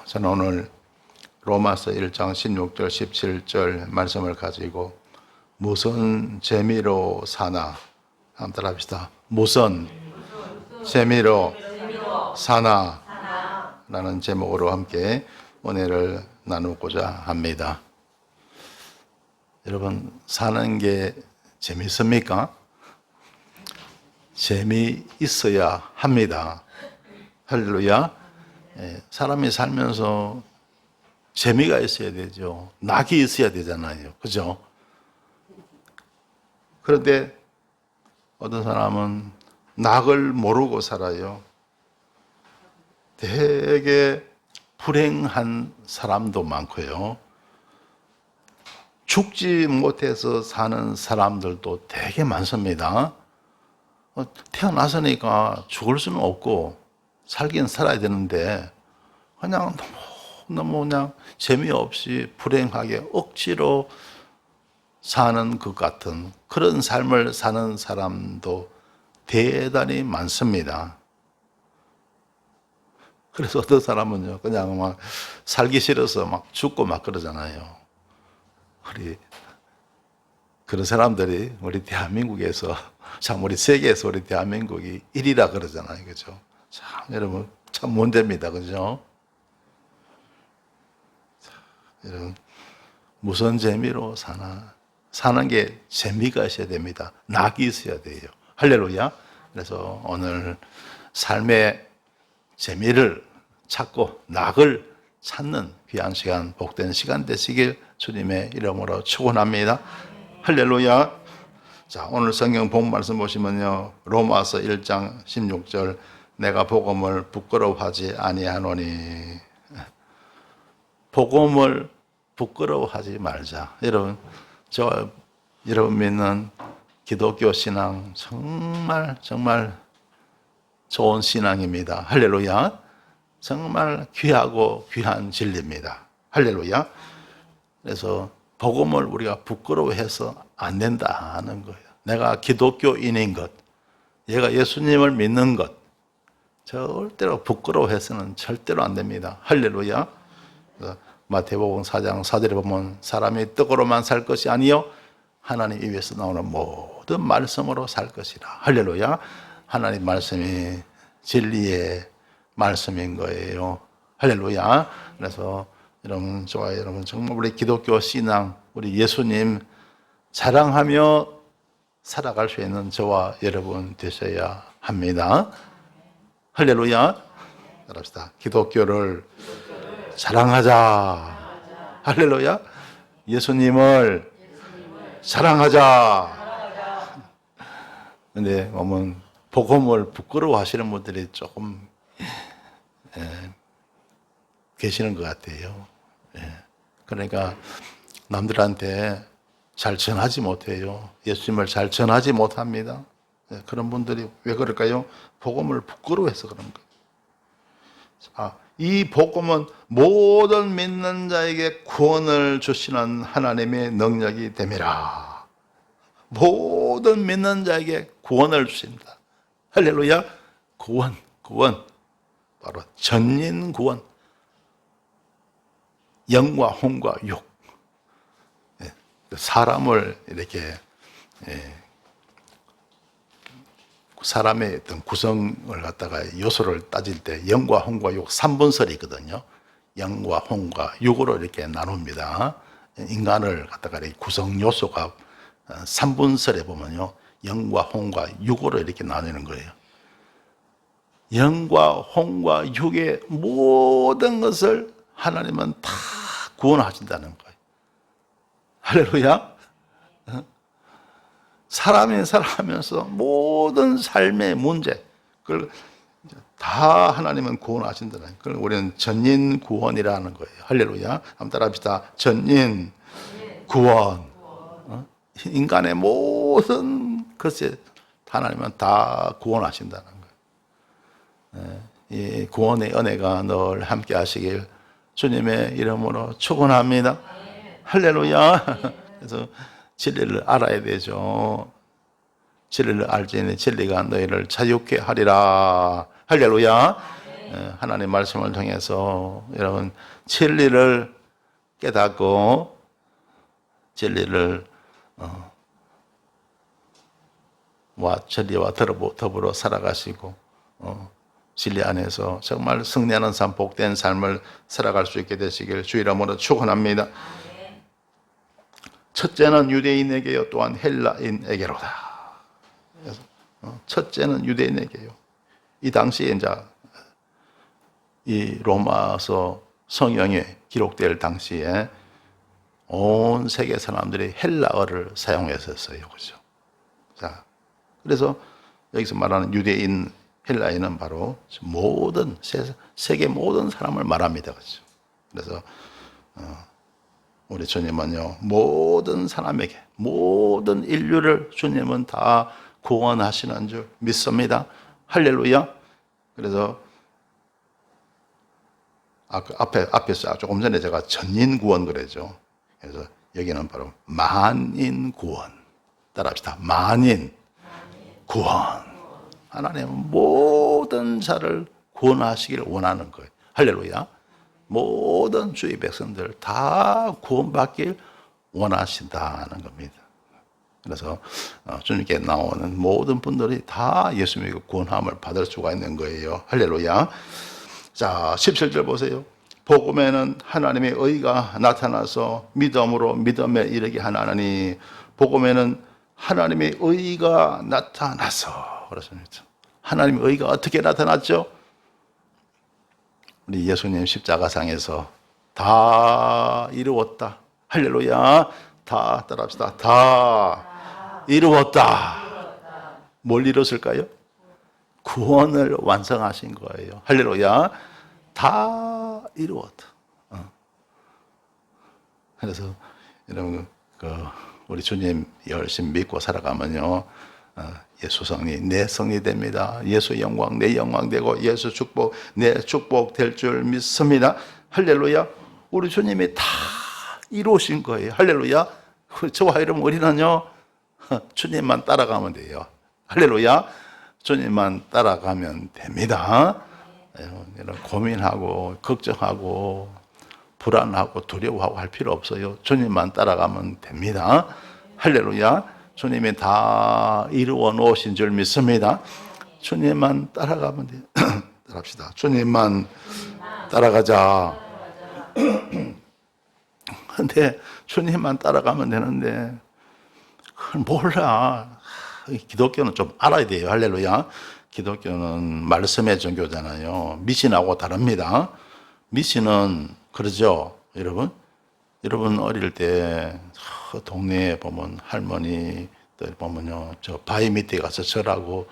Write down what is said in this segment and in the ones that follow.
저는 오늘 로마서 1장 16절 17절 말씀을 가지고 무슨 재미로 사나 한번 따라합시다. 무슨 재미로 사나 라는 제목으로 함께 은혜를 나누고자 합니다. 여러분, 사는 게 재밌습니까? 재미있어야 합니다. 할렐루야. 사람이 살면서 재미가 있어야 되죠. 낙이 있어야 되잖아요. 그죠? 그런데 어떤 사람은 낙을 모르고 살아요. 되게 불행한 사람도 많고요. 죽지 못해서 사는 사람들도 되게 많습니다. 태어났으니까 죽을 수는 없고 살긴 살아야 되는데 그냥 너무 그냥 재미없이 불행하게 억지로 사는 것 같은 그런 삶을 사는 사람도 대단히 많습니다. 그래서 어떤 사람은요, 그냥 막 살기 싫어서 막 죽고 막 그러잖아요. 그런 사람들이 우리 대한민국에서, 참 우리 세계에서 우리 대한민국이 1위라 그러잖아요. 그죠? 참, 여러분, 참 문제입니다. 그죠? 자, 여러분, 무슨 재미로 사나? 사는 게 재미가 있어야 됩니다. 낙이 있어야 돼요. 할렐루야. 그래서 오늘 삶의 재미를 찾고 낙을 찾는 귀한 시간, 복된 시간 되시길 주님의 이름으로 축원합니다. 할렐루야. 자, 오늘 성경 본 말씀 보시면요, 로마서 1장 16절, 내가 복음을 부끄러워하지 아니하노니. 복음을 부끄러워하지 말자. 여러분, 여러분 믿는 기독교 신앙 정말 좋은 신앙입니다. 할렐루야. 정말 귀하고 귀한 진리입니다. 할렐루야. 그래서 복음을 우리가 부끄러워해서 안 된다는 거예요. 내가 기독교인인 것, 얘가 예수님을 믿는 것, 절대로 부끄러워해서는 절대로 안 됩니다. 할렐루야. 마태복음 4장 4절에 보면 사람이 떡으로만 살 것이 아니요 하나님 입에서 나오는 모든 말씀으로 살 것이라. 할렐루야. 하나님 말씀이 진리의 말씀인 거예요. 할렐루야. 그래서 여러분 좋아요. 여러분 정말 우리 기독교 신앙, 우리 예수님 자랑하며 살아갈 수 있는 저와 여러분 되셔야 합니다. 할렐루야. 따라합시다. 기독교를 자랑하자. 할렐루야. 예수님을 자랑하자. 근데 보면 복음을 부끄러워하시는 분들이 조금 계시는 것 같아요. 그러니까 남들한테 잘 전하지 못해요. 예수님을 잘 전하지 못합니다. 그런 분들이 왜 그럴까요? 복음을 부끄러워해서 그런 거예요. 자, 이 복음은 모든 믿는 자에게 구원을 주시는 하나님의 능력이 됨이라. 모든 믿는 자에게 구원을 주신다. 할렐루야. 구원. 바로 전인 구원. 영과 혼과 육. 사람을 이렇게 사람의 어떤 구성을 갖다가 요소를 따질 때 영과 혼과 육 3분설이 있거든요. 영과 혼과 육으로 이렇게 나눕니다. 인간을 갖다가 구성 요소가 3분설에 보면요, 영과 혼과 육으로 이렇게 나누는 거예요. 영과 혼과 육의 모든 것을 하나님은 다 구원하신다는 거예요. 할렐루야. 사람이 살아가면서 모든 삶의 문제, 그걸 다 하나님은 구원하신다는 거예요. 그걸 우리는 전인 구원이라는 거예요. 할렐루야. 한번 따라합시다. 전인 구원. 인간의 모든 것에 하나님은 다 구원하신다는 거예요. 이 구원의 은혜가 늘 함께 하시길 주님의 이름으로 축원합니다. 할렐루야. 그래서 진리를 알아야 되죠. 진리를 알지니 진리가 너희를 자유케 하리라. 할렐루야. 하나님 말씀을 통해서 여러분 진리를 깨닫고 진리를 진리와 더불어 살아가시고 진리 안에서 정말 승리하는 삶, 복된 삶을 살아갈 수 있게 되시길 주 이름으로 축원합니다. 첫째는 유대인에게요, 또한 헬라인에게로다. 그래서 첫째는 유대인에게요. 이 당시에 이제 이 로마서 성경에 기록될 당시에 온 세계 사람들이 헬라어를 사용했었어요, 그렇죠? 자, 그래서 여기서 말하는 유대인, 헬라인은 바로 모든 세계 모든 사람을 말합니다, 그렇죠? 그래서 우리 주님은요, 모든 사람에게, 모든 인류를 주님은 다 구원하시는 줄 믿습니다. 할렐루야. 그래서 앞에서 조금 전에 제가 전인 구원 그랬죠. 그래서 여기는 바로 만인 구원. 따라합시다. 만인 구원. 하나님은 모든 자를 구원하시기를 원하는 거예요. 할렐루야. 모든 주의 백성들 다 구원받길 원하신다는 겁니다. 그래서 주님께 나오는 모든 분들이 다 예수 믿고 구원함을 받을 수가 있는 거예요. 할렐루야. 자, 17절 보세요. 복음에는 하나님의 의가 나타나서 믿음으로 믿음에 이르게 하나니, 복음에는 하나님의 의가 나타나서, 그렇습니다. 하나님의 의가 어떻게 나타났죠? 우리 예수님 십자가상에서 다 이루었다. 할렐루야. 다 따라합시다. 다 이루었다. 뭘 이뤘을까요? 구원을 완성하신 거예요. 할렐루야. 다 이루었다. 그래서 여러분 우리 주님 열심히 믿고 살아가면요, 예수 성리 내 성리 됩니다. 예수 영광 내 영광 되고 예수 축복 내 축복 될 줄 믿습니다. 할렐루야. 우리 주님이 다 이루신 거예요. 할렐루야. 저와 여러분 우리는요, 주님만 따라가면 돼요. 할렐루야. 주님만 따라가면 됩니다. 여러분 고민하고 걱정하고 불안하고 두려워하고 할 필요 없어요. 주님만 따라가면 됩니다. 할렐루야. 주님이 다 이루어 놓으신 줄 믿습니다. 주님만 따라가면 돼요. 따라합시다. 주님만 따라가자. 근데 주님만 따라가면 되는데 그걸 몰라. 기독교는 좀 알아야 돼요. 할렐루야. 기독교는 말씀의 종교잖아요. 미신하고 다릅니다. 미신은 그러죠, 여러분? 여러분 어릴 때 동네에 보면 할머니들 보면요, 저 바위 밑에 가서 절하고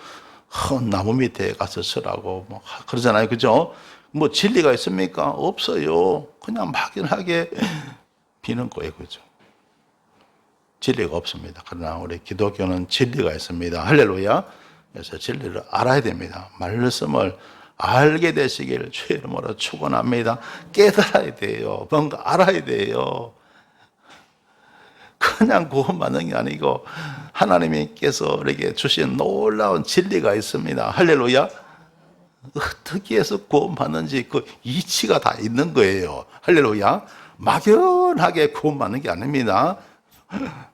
나무 밑에 가서 절하고 뭐 그러잖아요, 그죠? 뭐 진리가 있습니까? 없어요. 그냥 막연하게 비는 거예요, 그죠? 진리가 없습니다. 그러나 우리 기독교는 진리가 있습니다. 할렐루야. 그래서 진리를 알아야 됩니다. 말씀을 알게 되시길 주의 이름으로 축원합니다. 깨달아야 돼요. 뭔가 알아야 돼요. 그냥 구원받는 게 아니고 하나님께서 우리에게 주신 놀라운 진리가 있습니다. 할렐루야. 어떻게 해서 구원받는지 그 이치가 다 있는 거예요. 할렐루야. 막연하게 구원받는 게 아닙니다.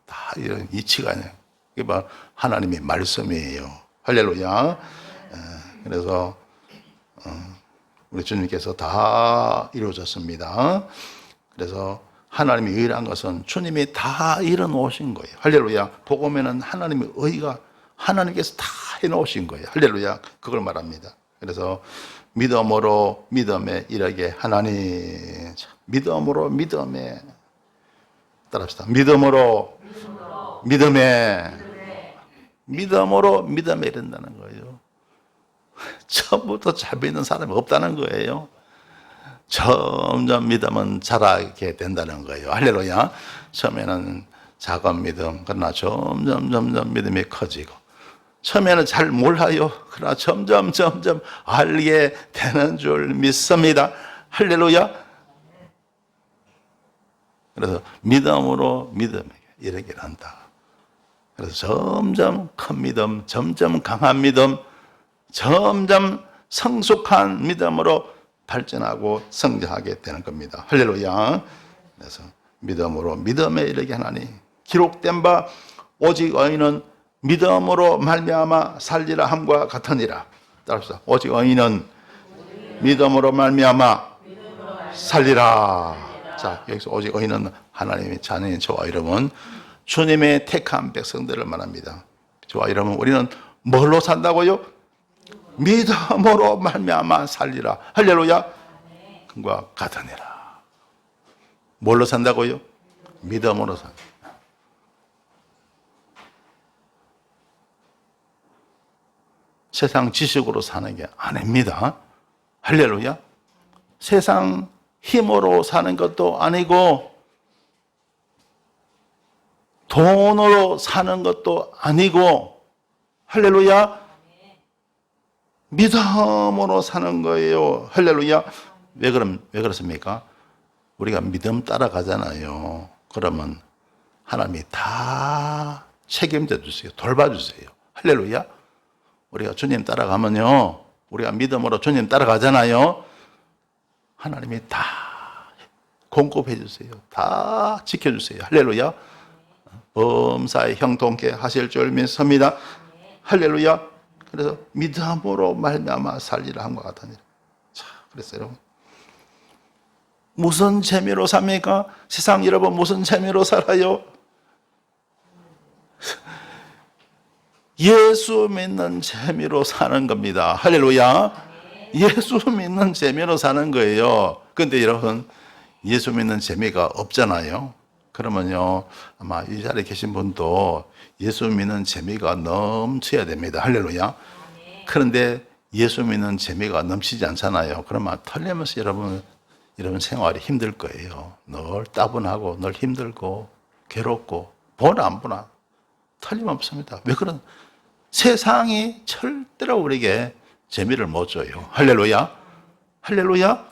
다 이런 이치가 있는, 이게 바로 하나님의 말씀이에요. 할렐루야. 그래서 우리 주님께서 다 이루어졌습니다. 그래서 하나님의 의라는 것은 주님이 다 이뤄놓으신 거예요. 할렐루야. 복음에는 하나님의 의가 하나님께서 다 해놓으신 거예요. 할렐루야. 그걸 말합니다. 그래서 믿음으로 믿음에 이르게 하나니, 믿음으로 믿음에, 따라합시다. 믿음으로 믿음에, 믿음으로 믿음에 이른다는 거예요. 처음부터 잘 믿는 사람이 없다는 거예요. 점점 믿음은 자라게 된다는 거예요. 할렐루야. 처음에는 작은 믿음, 그러나 점점 믿음이 커지고, 처음에는 잘 몰라요. 그러나 점점 알게 되는 줄 믿습니다. 할렐루야. 그래서 믿음으로 믿음에 이르게 한다. 그래서 점점 큰 믿음, 점점 강한 믿음, 점점 성숙한 믿음으로 발전하고 성장하게 되는 겁니다. 할렐루야. 그래서 믿음으로 믿음에 이르게 하나니 기록된 바 오직 의인은 믿음으로 말미암아 살리라 함과 같으니라. 따라합시다. 오직 의인은 믿음으로 말미암아 살리라. 자, 여기서 오직 의인은 하나님의 자녀인 저와 여러분, 주님의 택한 백성들을 말합니다. 저와 여러분, 우리는 뭘로 산다고요? 믿음으로 말미암아 살리라. 할렐루야. 그와 같으니라. 뭘로 산다고요? 믿음으로 산다. 세상 지식으로 사는 게 아닙니다. 할렐루야. 세상 힘으로 사는 것도 아니고 돈으로 사는 것도 아니고, 할렐루야, 믿음으로 사는 거예요. 할렐루야. 왜 그렇습니까? 우리가 믿음 따라가잖아요. 그러면 하나님이 다 책임져 주세요. 돌봐주세요. 할렐루야. 우리가 주님 따라가면요, 우리가 믿음으로 주님 따라가잖아요. 하나님이 다 공급해 주세요. 다 지켜주세요. 할렐루야. 범사에 형통케 하실 줄 믿습니다. 할렐루야. 그래서 믿음으로 말미암아 살리라 함과 같으니라. 자, 그래서 여러분, 무슨 재미로 삽니까? 세상 여러분 무슨 재미로 살아요? 예수 믿는 재미로 사는 겁니다. 할렐루야. 예수 믿는 재미로 사는 거예요. 그런데 여러분, 예수 믿는 재미가 없잖아요. 그러면요, 아마 이 자리에 계신 분도 예수 믿는 재미가 넘쳐야 됩니다. 할렐루야. 그런데 예수 믿는 재미가 넘치지 않잖아요. 그러면 틀림없이 여러분 생활이 힘들 거예요. 늘 따분하고 늘 힘들고 괴롭고 보나 안 보나 틀림없습니다. 왜 그런? 세상이 절대로 우리에게 재미를 못 줘요. 할렐루야. 할렐루야.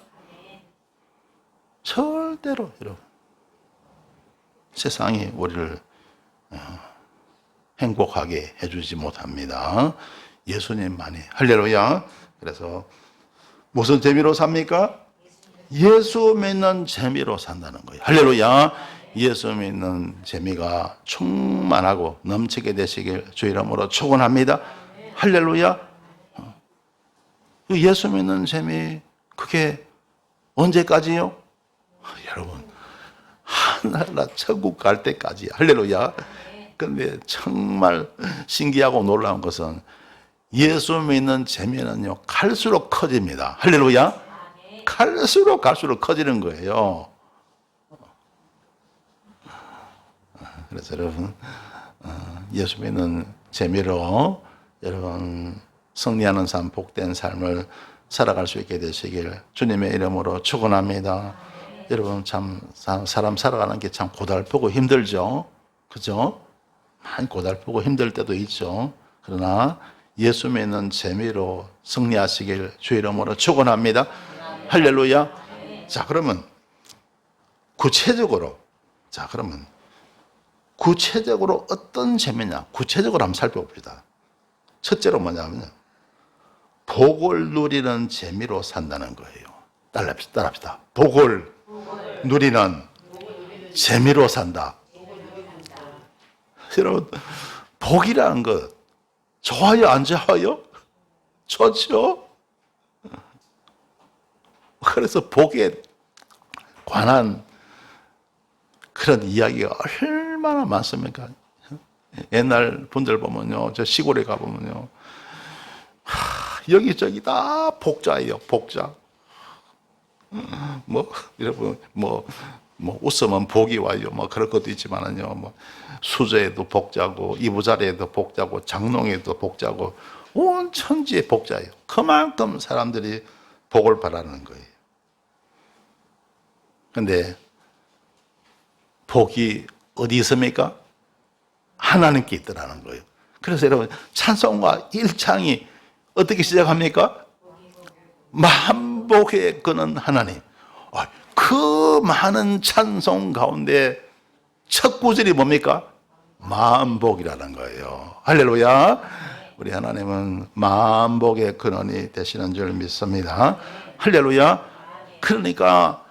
절대로 여러분, 세상이 우리를 행복하게 해주지 못합니다. 예수님만이. 할렐루야. 그래서 무슨 재미로 삽니까? 예수 믿는 재미로 산다는 거예요. 할렐루야. 예수 믿는 재미가 충만하고 넘치게 되시길 주 이름으로 축원합니다. 할렐루야. 예수 믿는 재미, 그게 언제까지요? 여러분, 하늘나라 천국 갈 때까지. 할렐루야. 그런데 정말 신기하고 놀라운 것은 예수 믿는 재미는요, 갈수록 커집니다. 할렐루야. 갈수록 커지는 거예요. 그래서 여러분, 예수 믿는 재미로 여러분 승리하는 삶, 복된 삶을 살아갈 수 있게 되시길 주님의 이름으로 축원합니다. 여러분, 참 사람 살아가는 게 참 고달프고 힘들죠. 그죠? 많이 고달프고 힘들 때도 있죠. 그러나 예수 믿는 재미로 승리하시길 주 이름으로 축원합니다. 할렐루야. 자, 그러면 구체적으로 어떤 재미냐? 구체적으로 한번 살펴봅시다. 첫째로 뭐냐면요, 복을 누리는 재미로 산다는 거예요. 따라합시다. 복을 누리는 재미로 산다. 여러분, 복이라는 것 좋아요, 안 좋아요? 좋죠? 그래서 복에 관한 그런 이야기가 얼마나 많습니까? 옛날 분들 보면요, 저 시골에 가보면요, 여기저기 다 복자예요. 복자. 여러분, 웃으면 복이 와요. 그럴 것도 있지만은요, 수저에도 복자고, 이부자리에도 복자고, 장롱에도 복자고, 온 천지에 복자예요. 그만큼 사람들이 복을 바라는 거예요. 근데 복이 어디 있습니까? 하나님께 있더라는 거예요. 그래서 여러분, 찬송가 1장이 어떻게 시작합니까? 만복의 그는 하나님. 그 많은 찬송 가운데 첫 구절이 뭡니까? 만복이라는 거예요. 할렐루야. 우리 하나님은 만복의 근원이 되시는 줄 믿습니다. 할렐루야. 그러니까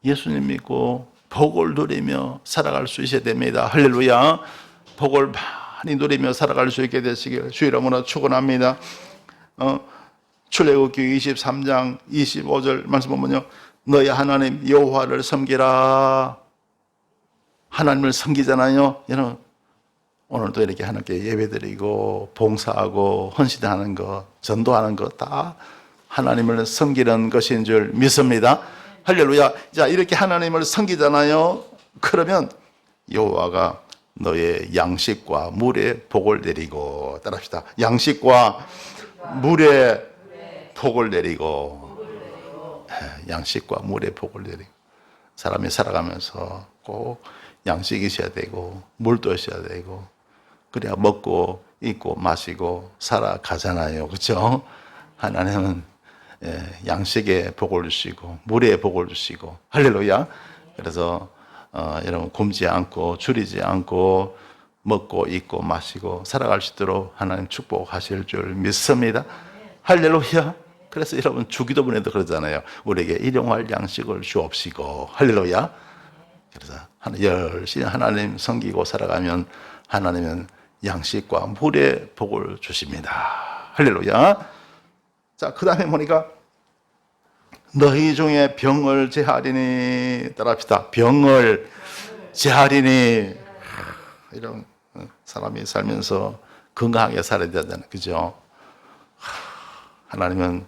예수님 믿고 복을 누리며 살아갈 수 있어야 됩니다. 할렐루야. 복을 많이 누리며 살아갈 수 있게 되시길 주 이름으로 축원합니다. 출애굽기 23장 25절 말씀 보면요, 너희 하나님 여호와를 섬기라. 하나님을 섬기잖아요. 여러분 오늘도 이렇게 하나님께 예배드리고 봉사하고 헌신하는 것, 전도하는 것 다 하나님을 섬기는 것인 줄 믿습니다. 할렐루야. 자, 이렇게 하나님을 섬기잖아요. 그러면 여호와가 너의 양식과 물에 복을 내리고, 따라합시다. 양식과 물에 복을 내리고, 양식과 물에 복을 내리고. 사람이 살아가면서 꼭 양식이 있어야 되고 물도 있어야 되고, 그래야 먹고 입고 마시고 살아가잖아요. 그렇죠? 하나님은 양식에 복을 주시고 물에 복을 주시고, 할렐루야. 그래서 여러분 굶지 않고 줄이지 않고 먹고 입고 마시고 살아갈 수 있도록 하나님 축복하실 줄 믿습니다. 할렐루야. 그래서 여러분 주기도문에도 그러잖아요. 우리에게 일용할 양식을 주옵시고. 할렐루야. 그래서 열심히 하나님 섬기고 살아가면 하나님은 양식과 물의 복을 주십니다. 할렐루야. 자, 그 다음에 보니까 너희 중에 병을 제하리니, 따라합시다. 병을 제하리니. 이런 사람이 살면서 건강하게 살아야 되잖아요. 그죠? 하나님은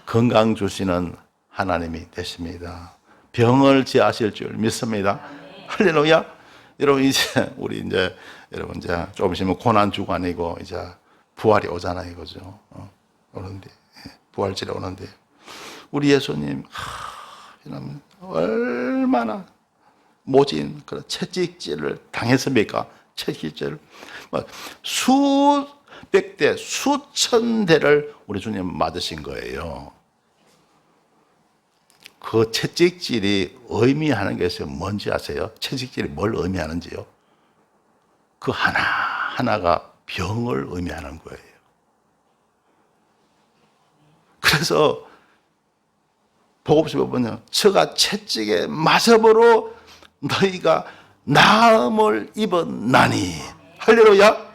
건강 주시는 하나님이 되십니다. 병을 제하실 줄 믿습니다. 할렐루야. 여러분 이제 우리 여러분 이제 조금 있으면 고난 주간이고 이제 부활이 오잖아요. 그죠? 오는데 부활절에 오는데 우리 예수님 얼마나 모진 그런 채찍질을 당했습니까? 채찍질 수백 대 수천 대를 우리 주님 맞으신 거예요. 그 채찍질이 의미하는 것이 뭔지 아세요? 채찍질이 뭘 의미하는지요? 그 하나하나가 병을 의미하는 거예요. 그래서 복음서에 보면 저가 채찍에 맞음으로 너희가 나음을 입었나니. 할렐루야.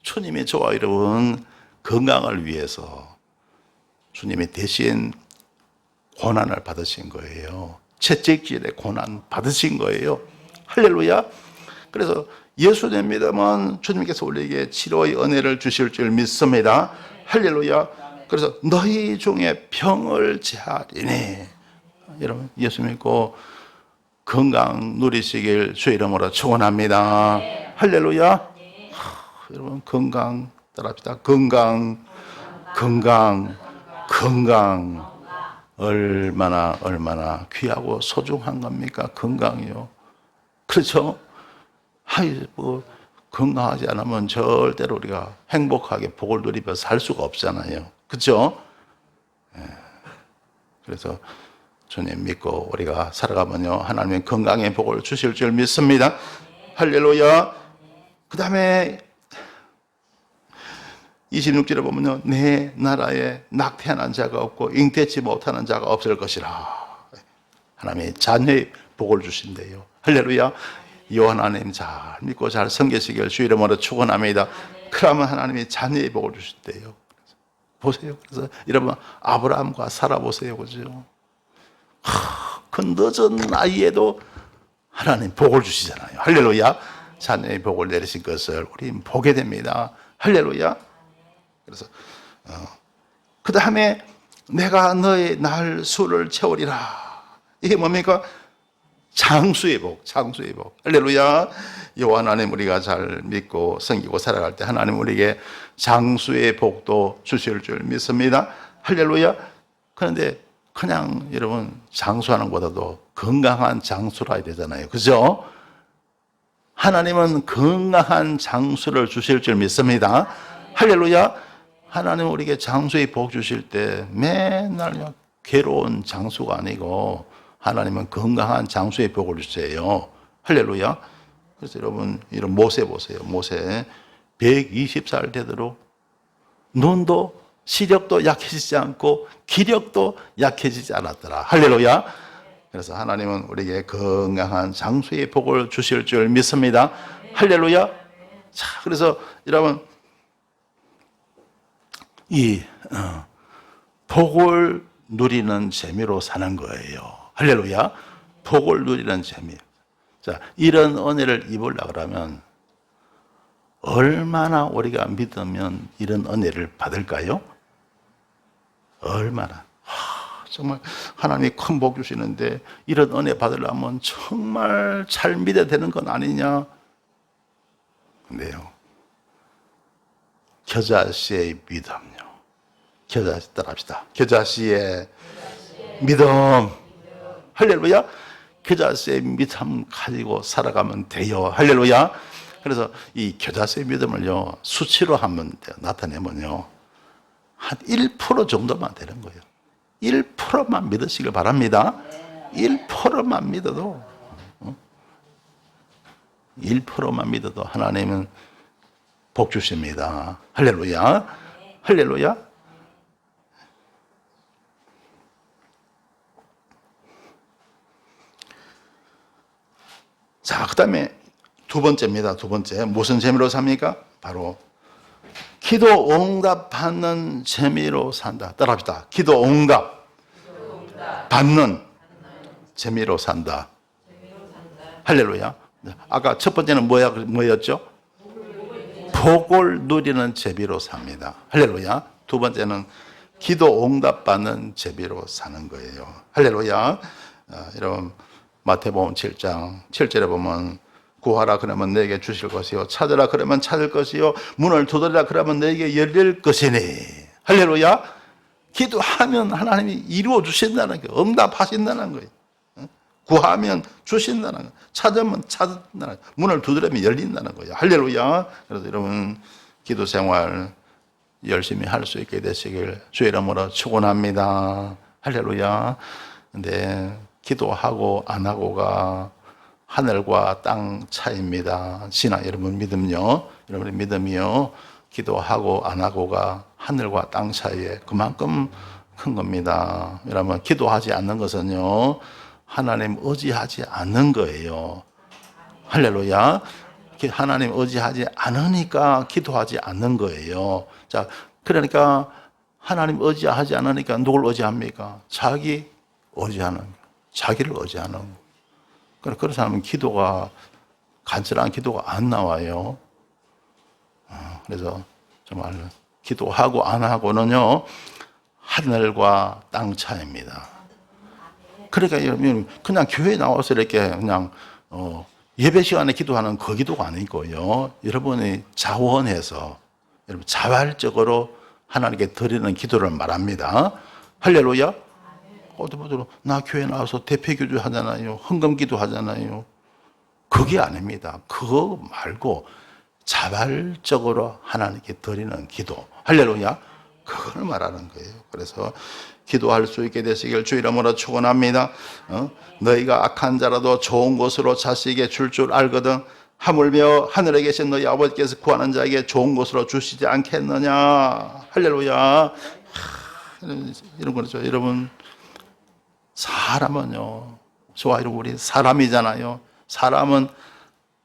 주님의 저와 여러분 건강을 위해서 주님이 대신 고난을 받으신 거예요. 채찍질의 고난 받으신 거예요. 할렐루야. 그래서 예수님 믿으면 주님께서 우리에게 치료의 은혜를 주실 줄 믿습니다. 할렐루야. 그래서 너희 중에 병을 제하리니. 여러분 예수 믿고 건강 누리시길 주 이름으로 축원합니다. 할렐루야. 여러분 건강 따라합시다. 건강. 얼마나 귀하고 소중한 겁니까? 건강이요. 그렇죠? 건강하지 않으면 절대로 우리가 행복하게 복을 누리며 살 수가 없잖아요. 그렇죠? 그래서 주님 믿고 우리가 살아가면요 하나님의 건강의 복을 주실 줄 믿습니다. 할렐루야. 그 다음에 26절에 보면요, 내 나라에 낙태하는 자가 없고 잉태치 못하는 자가 없을 것이라. 하나님의 자녀의 복을 주신대요. 할렐루야. 이 하나님 잘 믿고 잘 섬기시길 주 이름으로 축원합니다. 그러면 하나님이 자녀의 복을 주신대요. 보세요. 그래서 여러분 아브라함과 사라 보세요. 그죠? 그 늦은 나이에도 하나님 복을 주시잖아요. 할렐루야. 자녀의 복을 내리신 것을 우리 보게 됩니다. 할렐루야. 그래서 그 다음에 내가 너의 날 수를 채우리라. 이게 뭡니까? 장수의 복, 장수의 복. 할렐루야. 여호와 하나님 우리가 잘 믿고 섬기고 살아갈 때 하나님 우리에게 장수의 복도 주실 줄 믿습니다. 할렐루야. 그런데 그냥 여러분 장수하는 것보다도 건강한 장수라 해야 되잖아요. 그죠? 하나님은 건강한 장수를 주실 줄 믿습니다. 할렐루야. 하나님 우리에게 장수의 복 주실 때 맨날 괴로운 장수가 아니고 하나님은 건강한 장수의 복을 주세요. 할렐루야. 그래서 여러분 이런 모세 보세요. 모세 120살 되도록 눈도 시력도 약해지지 않고 기력도 약해지지 않았더라. 할렐루야. 그래서 하나님은 우리에게 건강한 장수의 복을 주실 줄 믿습니다. 할렐루야. 자, 그래서 여러분 이 복을 누리는 재미로 사는 거예요. 할렐루야. 복을 누리는 재미. 자, 이런 은혜를 입으려고 그러면 얼마나 우리가 믿으면 이런 은혜를 받을까요? 얼마나. 정말 하나님이 큰 복 주시는데 이런 은혜 받으려면 정말 잘 믿어야 되는 건 아니냐? 근데요, 겨자씨의 믿음요. 겨자씨 따라합시다. 겨자씨의 믿음. 할렐루야. 겨자씨의 믿음 가지고 살아가면 돼요. 할렐루야. 그래서 이 겨자씨의 믿음을요, 수치로 하면 돼요. 나타내면요, 한 1% 정도만 되는 거예요. 1%만 믿으시길 바랍니다. 1%만 믿어도, 1%만 믿어도 하나님은 복 주십니다. 할렐루야. 할렐루야. 자, 그 다음에 두 번째입니다. 두 번째. 무슨 재미로 삽니까? 바로 기도 응답 받는 재미로 산다. 따라합시다. 기도 응답 받는 재미로 산다. 할렐루야. 아까 첫 번째는 뭐였죠? 복을 누리는 재미로 삽니다. 할렐루야. 두 번째는 기도 응답 받는 재미로 사는 거예요. 할렐루야. 여러분 마태복음 7장 7절에 보면 구하라 그러면 내게 주실 것이요 찾으라 그러면 찾을 것이요 문을 두드리라 그러면 내게 열릴 것이니. 할렐루야. 기도하면 하나님이 이루어 주신다는 거예요. 응답하신다는 거예요. 구하면 주신다는 거예요. 찾으면 찾는다는 거예요. 문을 두드리면 열린다는 거예요. 할렐루야. 그래서 여러분 기도 생활 열심히 할 수 있게 되시길 주의 이름으로 축원합니다. 할렐루야. 근데 기도하고 안 하고가 하늘과 땅 차이입니다. 신앙 여러분 믿음요. 여러분의 믿음이요. 기도하고 안 하고가 하늘과 땅 차이에 그만큼 큰 겁니다. 여러분 기도하지 않는 것은요, 하나님 의지하지 않는 거예요. 할렐루야. 하나님 의지하지 않으니까 기도하지 않는 거예요. 자, 그러니까 하나님 의지하지 않으니까 누굴 의지합니까? 자기 의지하는 거예요. 자기를 의지하는 거예요. 그런 사람은 기도가, 간절한 기도가 안 나와요. 그래서 정말 기도하고 안 하고는요, 하늘과 땅 차이입니다. 그러니까 여러분, 그냥 교회에 나와서 이렇게 그냥, 예배 시간에 기도하는 그 기도가 아니고요. 여러분이 자원해서, 여러분 자발적으로 하나님께 드리는 기도를 말합니다. 할렐루야. 어디보다 나 교회 나와서 대표 기도 하잖아요. 헌금 기도 하잖아요. 그게 아닙니다. 그거 말고 자발적으로 하나님께 드리는 기도. 할렐루야. 그걸 말하는 거예요. 그래서 기도할 수 있게 되시길 주 이름으로 축원합니다. 너희가 악한 자라도 좋은 것으로 자식에게 줄 알거든 하물며 하늘에 계신 너희 아버지께서 구하는 자에게 좋은 것으로 주시지 않겠느냐. 할렐루야. 이런 거죠. 여러분 사람은요, 저와 우리 사람이잖아요. 사람은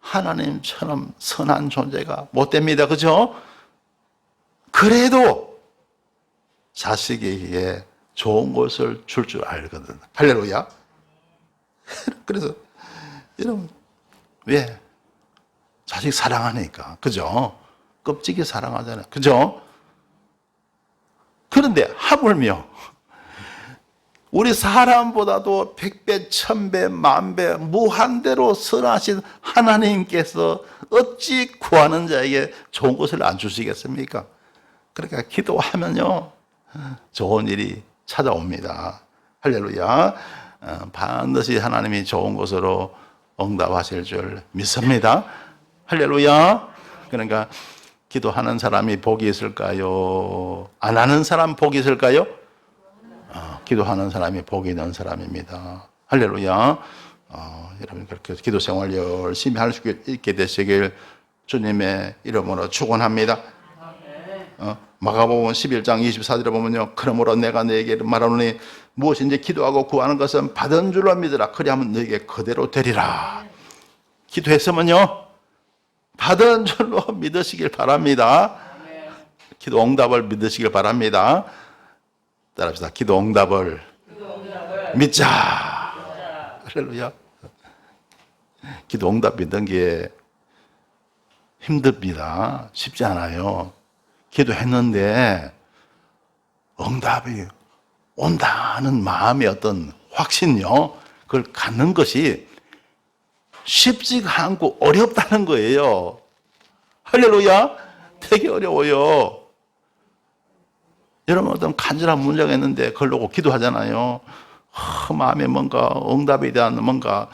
하나님처럼 선한 존재가 못 됩니다. 그죠? 그래도 자식에게 좋은 것을 줄 알거든. 할렐루야. 그래서 여러분 왜? 자식 사랑하니까. 그죠? 껍질이 사랑하잖아요. 그죠? 그런데 하물며 우리 사람보다도 100배, 1000배, 10,000배 무한대로 선하신 하나님께서 어찌 구하는 자에게 좋은 것을 안 주시겠습니까? 그러니까 기도하면요, 좋은 일이 찾아옵니다. 할렐루야. 반드시 하나님이 좋은 것으로 응답하실 줄 믿습니다. 할렐루야. 그러니까 기도하는 사람이 복이 있을까요? 안 하는 사람 복이 있을까요? 기도하는 사람이 복이 있는 사람입니다. 할렐루야. 여러분 그렇게 기도 생활 열심히 할 수 있게 되시길 주님의 이름으로 축원합니다. 마가복음 11장 24절에 보면요, 그러므로 내가 너에게 말하노니 무엇인지 기도하고 구하는 것은 받은 줄로 믿으라. 그리하면 너에게 그대로 되리라. 기도했으면요, 받은 줄로 믿으시길 바랍니다. 기도 응답을 믿으시길 바랍니다. 따라합시다. 기도 응답을 믿자. 할렐루야. 기도 응답 믿는 게 힘듭니다. 쉽지 않아요. 기도했는데 응답이 온다는 마음의 어떤 확신요, 그걸 갖는 것이 쉽지가 않고 어렵다는 거예요. 할렐루야. 되게 어려워요. 여러분, 어떤 간절한 문제가 있는데 그걸 놓고 기도하잖아요. 마음에 뭔가 응답에 대한 뭔가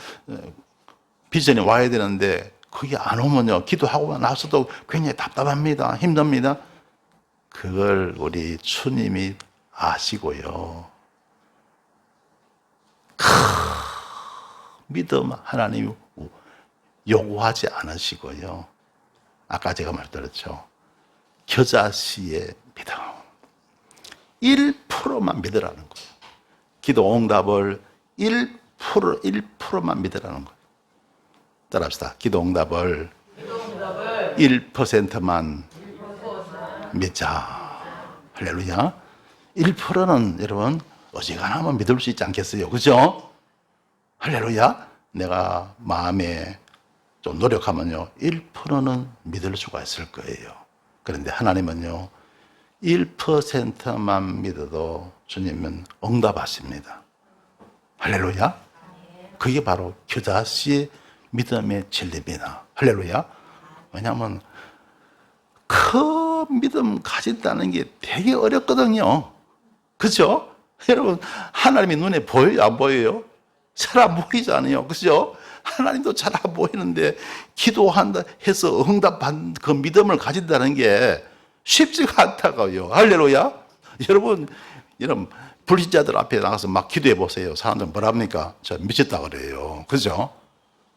비전이 와야 되는데 그게 안 오면요, 기도하고 나서도 굉장히 답답합니다. 힘듭니다. 그걸 우리 주님이 아시고요, 믿음 하나님 요구하지 않으시고요, 아까 제가 말드렸죠, 겨자씨의 믿음 1%만 믿으라는 거예요. 기도 응답을 1%만 믿으라는 거예요. 따라합시다. 기도 응답을 1%만 믿자. 할렐루야. 1%는 여러분 어지간하면 믿을 수 있지 않겠어요? 그죠? 할렐루야. 내가 마음에 좀 노력하면요, 1%는 믿을 수가 있을 거예요. 그런데 하나님은요, 1%만 믿어도 주님은 응답하십니다. 할렐루야. 그게 바로 겨자씨의 믿음의 진리입니다. 할렐루야. 왜냐하면 그 믿음 가진다는 게 되게 어렵거든요. 그죠? 여러분, 하나님이 눈에 보여요? 안 보여요? 잘 안 보이잖아요. 그죠? 하나님도 잘 안 보이는데 기도한다 해서 응답한 그 믿음을 가진다는 게 쉽지가 않다고요. 할렐루야. 여러분 불신자들 앞에 나가서 막 기도해 보세요. 사람들 뭐라 합니까? 저 미쳤다 그래요. 그죠?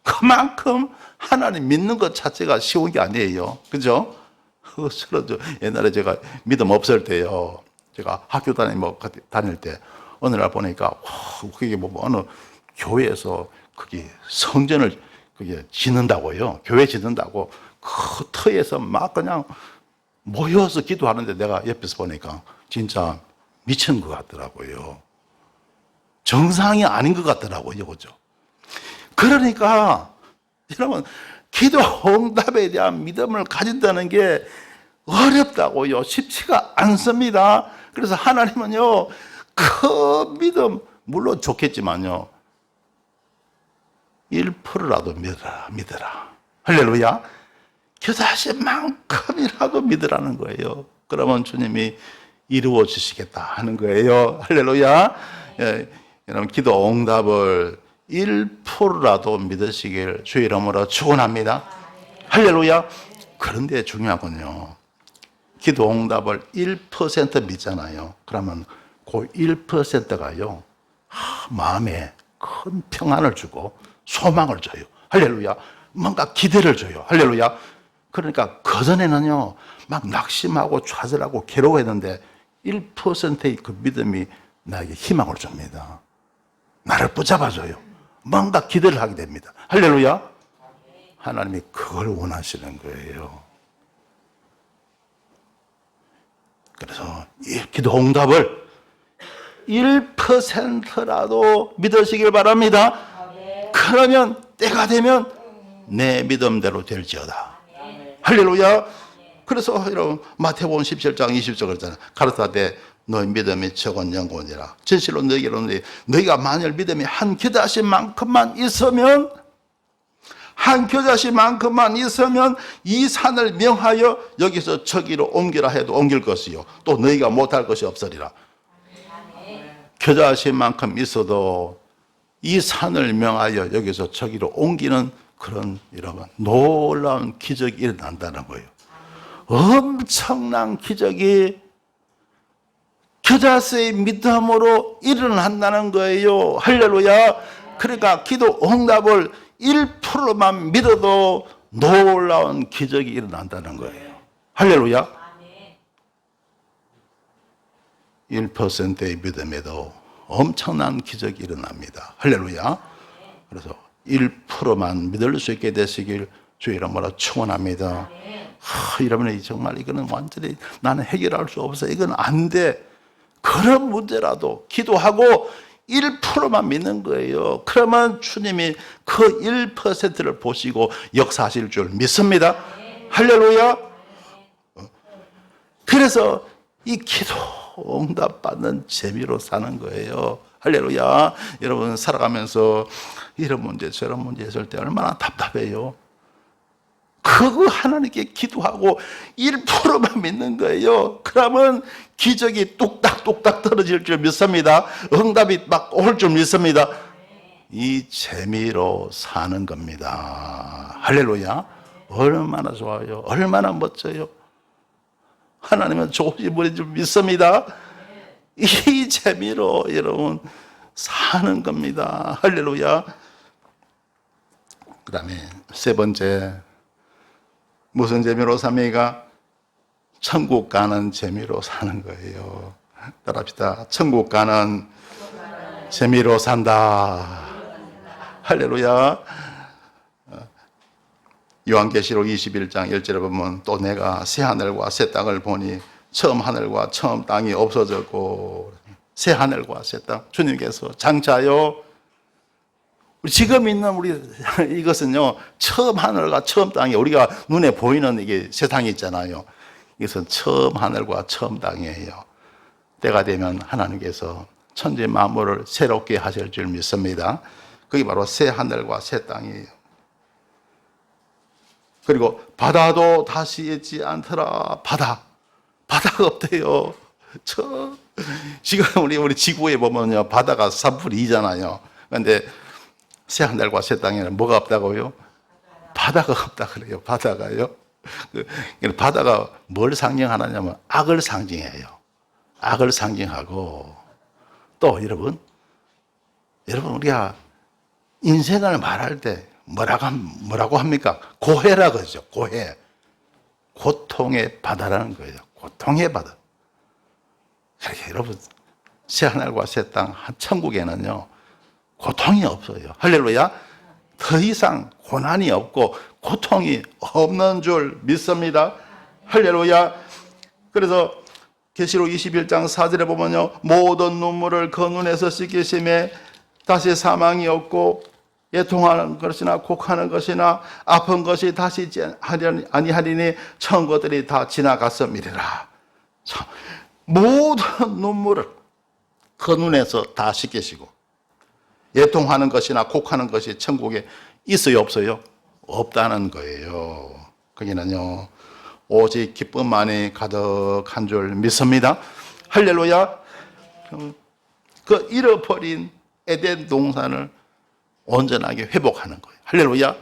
그만큼 하나님 믿는 것 자체가 쉬운 게 아니에요. 그죠? 옛날에 제가 믿음 없을 때요, 제가 학교 다닐 때 어느 날 보니까 그게 어느 교회에서 그게 성전을 그게 짓는다고요. 교회 짓는다고 그 터에서 막 그냥 모여서 기도하는데 내가 옆에서 보니까 진짜 미친 것 같더라고요. 정상이 아닌 것 같더라고요. 그죠? 그러니까 여러분, 기도 응답에 대한 믿음을 가진다는 게 어렵다고요. 쉽지가 않습니다. 그래서 하나님은요, 그 믿음 물론 좋겠지만요, 1%라도 믿어라. 할렐루야. 겨자씨만큼이라도 믿으라는 거예요. 그러면 주님이 이루어 주시겠다 하는 거예요. 할렐루야. 예, 여러분, 기도 응답을 1%라도 믿으시길 주의 이름으로 축원합니다. 할렐루야. 그런데 중요하군요. 기도 응답을 1% 믿잖아요. 그러면 그 1%가요, 마음에 큰 평안을 주고 소망을 줘요. 할렐루야. 뭔가 기대를 줘요. 할렐루야. 그러니까 그전에는요, 막 낙심하고 좌절하고 괴로워했는데 1%의 그 믿음이 나에게 희망을 줍니다. 나를 붙잡아줘요. 뭔가 기대를 하게 됩니다. 할렐루야. 하나님이 그걸 원하시는 거예요. 그래서 이 기도 응답을 1%라도 믿으시길 바랍니다. 그러면 때가 되면 내 믿음대로 될지어다. 할렐루야. 그래서 여러분, 마태복음 17장 20절 그랬잖아요. 가르치되 너희 믿음이 적은 영혼이라. 진실로 너희에게 이르노니 너희가 만일 믿음이 한 겨자씨만큼만 있으면, 한 겨자씨만큼만 있으면 이 산을 명하여 여기서 저기로 옮기라 해도 옮길 것이요, 또 너희가 못할 것이 없으리라. 겨자씨만큼 있어도 이 산을 명하여 여기서 저기로 옮기는 그런 여러분 놀라운 기적이 일어난다는 거예요. 엄청난 기적이 겨자씨의 믿음으로 일어난다는 거예요. 할렐루야. 그러니까 기도 응답을 1%만 믿어도 놀라운 기적이 일어난다는 거예요. 할렐루야. 1%의 믿음에도 엄청난 기적이 일어납니다. 할렐루야. 그래서 1%만 믿을 수 있게 되시길 주의 이름으로 축원합니다. 여러분이 정말 이거는 완전히 나는 해결할 수 없어. 이건 안 돼. 그런 문제라도 기도하고 1%만 믿는 거예요. 그러면 주님이 그 1%를 보시고 역사하실 줄 믿습니다. 할렐루야. 그래서 이 기도 응답 받는 재미로 사는 거예요. 할렐루야. 여러분 살아가면서 이런 문제 저런 문제 있을 때 얼마나 답답해요. 그거 하나님께 기도하고 1%만 믿는 거예요. 그러면 기적이 뚝딱뚝딱 떨어질 줄 믿습니다. 응답이 막 올 줄 믿습니다. 이 재미로 사는 겁니다. 할렐루야. 얼마나 좋아요. 얼마나 멋져요. 하나님은 좋으신 분인 줄 믿습니다. 이 재미로 여러분 사는 겁니다. 할렐루야. 그 다음에 세 번째, 무슨 재미로 삽니까? 천국 가는 재미로 사는 거예요. 따라합시다. 천국 가는 재미로 산다. 할렐루야. 요한계시록 21장 1절에 보면 또 내가 새 하늘과 새 땅을 보니 처음 하늘과 처음 땅이 없어졌고, 새 하늘과 새 땅, 주님께서 장차요, 지금 있는 우리 이것은요, 처음 하늘과 처음 땅이 우리가 눈에 보이는 이게 세상이 있잖아요. 이것은 처음 하늘과 처음 땅이에요. 때가 되면 하나님께서 천지 만물을 새롭게 하실 줄 믿습니다. 그게 바로 새 하늘과 새 땅이에요. 그리고 바다도 다시 있지 않더라. 바다가 없대요. 지금 우리 지구에 보면요, 바다가 3분의 2잖아요. 그런데 새 하늘과 새 땅에는 뭐가 없다고요? 바다가 없다 그래요. 바다가요. 바다가 뭘 상징하느냐면 악을 상징해요. 악을 상징하고, 또 여러분 우리가 인생을 말할 때 뭐라고 합니까? 고해라 그러죠. 고해. 고통의 바다라는 거예요. 고통의 바다. 그렇게 여러분, 새 하늘과 새 땅, 천국에는요, 고통이 없어요. 할렐루야. 더 이상 고난이 없고 고통이 없는 줄 믿습니다. 할렐루야. 그래서 계시록 21장 4절에 보면요, 모든 눈물을 그 눈에서 씻기심에 다시 사망이 없고 애통하는 것이나 곡하는 것이나 아픈 것이 다시 있지 아니하리니 처음 것들이 다 지나갔음이리라. 모든 눈물을 그 눈에서 다 씻기시고, 애통하는 것이나 곡하는 것이 천국에 있어요, 없어요? 없다는 거예요. 거기는요, 오직 기쁨만이 가득한 줄 믿습니다. 할렐루야. 그 잃어버린 에덴 동산을 온전하게 회복하는 거예요. 할렐루야.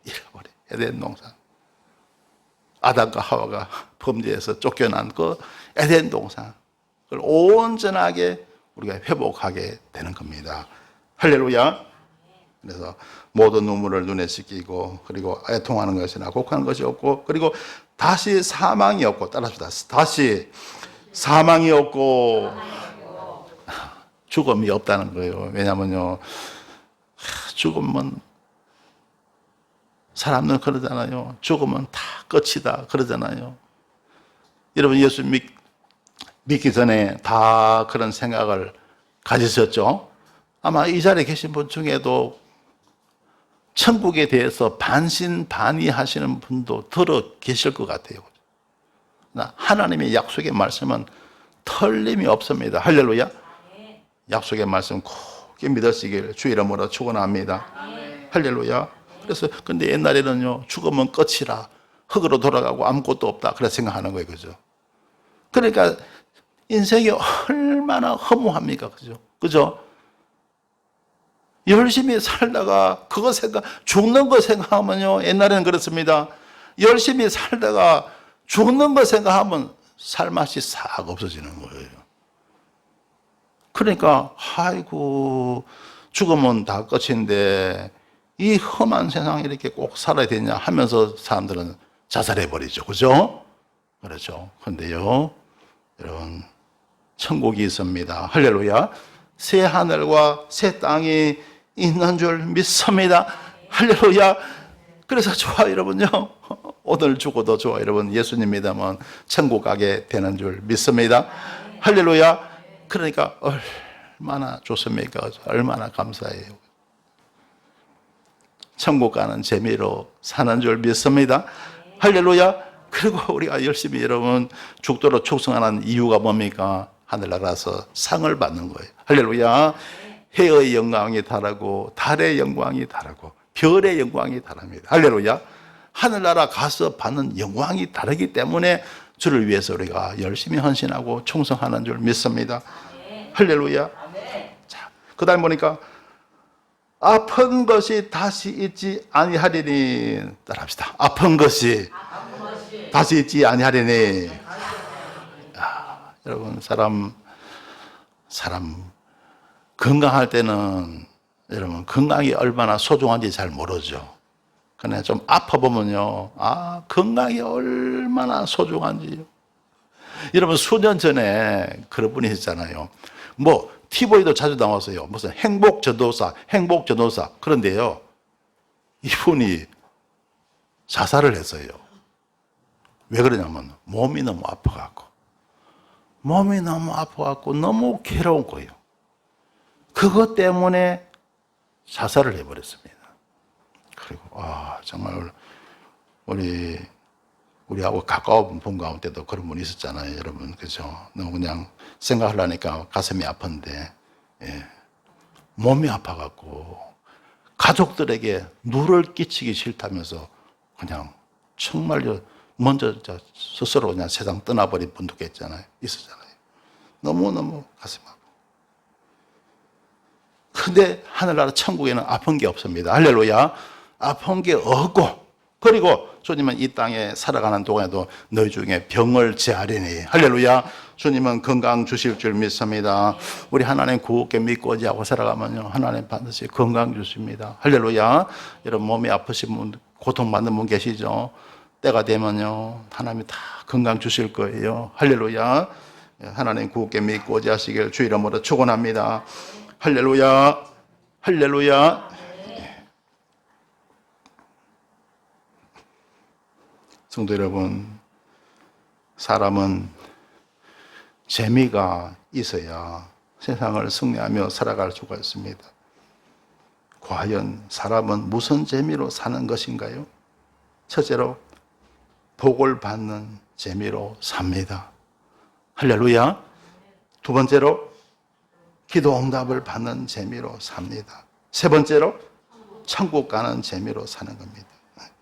잃어버린 에덴 동산. 아담과 하와가 범죄에서 쫓겨난 그 에덴 동산, 그걸 온전하게 우리가 회복하게 되는 겁니다. 할렐루야. 그래서 모든 눈물을 눈에 씻기고, 그리고 애통하는 것이나 곡하는 것이 없고, 그리고 다시 사망이 없고, 따라합시다. 다시 사망이 없고 죽음이 없다는 거예요. 왜냐면요, 죽으면 사람들은 그러잖아요. 죽으면 다 끝이다 그러잖아요. 여러분, 예수 믿기 전에 다 그런 생각을 가지셨죠? 아마 이 자리에 계신 분 중에도 천국에 대해서 반신반의하시는 분도 들어 계실 것 같아요. 하나님의 약속의 말씀은 틀림이 없습니다. 할렐루야. 약속의 말씀 굳게 믿으시길 주 이름으로 축원합니다. 할렐루야. 그래서 근데 옛날에는요, 죽으면 끝이라, 흙으로 돌아가고 아무것도 없다 그렇게 생각하는 거예요. 그죠? 그러니까 인생이 얼마나 허무합니까? 그죠? 열심히 살다가 그거 죽는 거 생각하면요, 옛날에는 그렇습니다. 열심히 살다가 죽는 거 생각하면 살맛이 싹 없어지는 거예요. 그러니까 아이고, 죽으면 다 끝인데 이 험한 세상에 이렇게 꼭 살아야 되냐 하면서 사람들은 자살해버리죠. 그죠? 그렇죠. 근데요, 여러분, 천국이 있습니다. 할렐루야. 새 하늘과 새 땅이 있는 줄 믿습니다. 할렐루야. 그래서 좋아, 여러분요. 오늘 죽어도 좋아, 여러분. 예수님 믿으면 천국 가게 되는 줄 믿습니다. 할렐루야. 그러니까 얼마나 좋습니까? 얼마나 감사해요. 천국 가는 재미로 사는 줄 믿습니다. 할렐루야. 그리고 우리가 열심히 여러분 죽도록 축성하는 이유가 뭡니까? 하늘나라에서 상을 받는 거예요. 할렐루야. 해의 영광이 다르고 달의 영광이 다르고 별의 영광이 다릅니다. 할렐루야. 하늘나라 가서 받는 영광이 다르기 때문에 주를 위해서 우리가 열심히 헌신하고 충성하는 줄 믿습니다. 할렐루야. 자, 그 다음 보니까 아픈 것이 다시 있지 아니하리니. 따라합시다. 아픈 것이 다시 있지 아니하리니. 여러분, 사람 건강할 때는 여러분 건강이 얼마나 소중한지 잘 모르죠. 그냥 좀 아파보면요, 건강이 얼마나 소중한지요. 여러분, 수년 전에 그런 분이 있잖아요. TV에도 자주 나왔어요. 무슨 행복전도사. 그런데요, 이분이 자살을 했어요. 왜 그러냐면 몸이 너무 아파갖고 너무 괴로운 거예요. 그것 때문에 자살을 해버렸습니다. 그리고 정말 우리하고 가까운 분 가운데도 그런 분이 있었잖아요, 여러분. 그죠? 너무 그냥 생각하려니까 가슴이 아픈데, 몸이 아파갖고 가족들에게 누를 끼치기 싫다면서 그냥 정말요, 먼저 스스로 그냥 세상 떠나버린 분도 있었잖아요. 너무너무 가슴 아프고. 근데 하늘나라 천국에는 아픈 게 없습니다. 할렐루야. 아픈 게 없고, 그리고 주님은 이 땅에 살아가는 동안에도 너희 중에 병을 제하리니. 할렐루야. 주님은 건강 주실 줄 믿습니다. 우리 하나님 굳게 믿고 의지하고 살아가면요, 하나님 반드시 건강 주십니다. 할렐루야. 여러분, 몸이 아프신 분, 고통받는 분 계시죠? 때가 되면요, 하나님이 다 건강 주실 거예요. 할렐루야. 하나님 굳게 믿고 의지하시길 주 이름으로 축원합니다. 할렐루야. 할렐루야. 성도 여러분, 사람은 재미가 있어야 세상을 승리하며 살아갈 수가 있습니다. 과연 사람은 무슨 재미로 사는 것인가요? 첫째로 복을 받는 재미로 삽니다. 할렐루야. 두 번째로 기도 응답을 받는 재미로 삽니다. 세 번째로 천국 가는 재미로 사는 겁니다.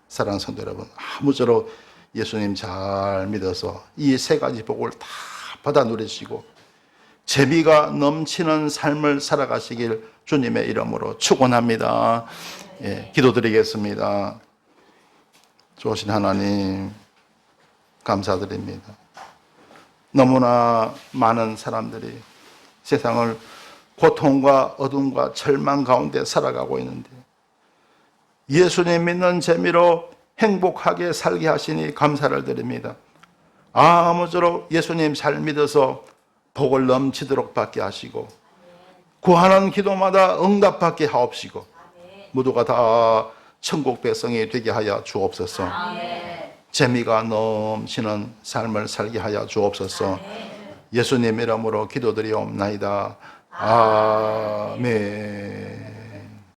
사랑하는 성도 여러분, 아무쪼록 예수님 잘 믿어서 이 세 가지 복을 다 받아 누리시고 재미가 넘치는 삶을 살아가시길 주님의 이름으로 축원합니다. 기도드리겠습니다. 좋으신 하나님, 감사드립니다. 너무나 많은 사람들이 세상을 고통과 어둠과 절망 가운데 살아가고 있는데 예수님 믿는 재미로 행복하게 살게 하시니 감사를 드립니다. 아무쪼록 예수님 잘 믿어서 복을 넘치도록 받게 하시고 구하는 기도마다 응답받게 하옵시고 모두가 다 천국 백성이 되게 하여 주옵소서. 재미가 넘치는 삶을 살게 하여 주옵소서. 예수님 이름으로 기도드리옵나이다. 아멘.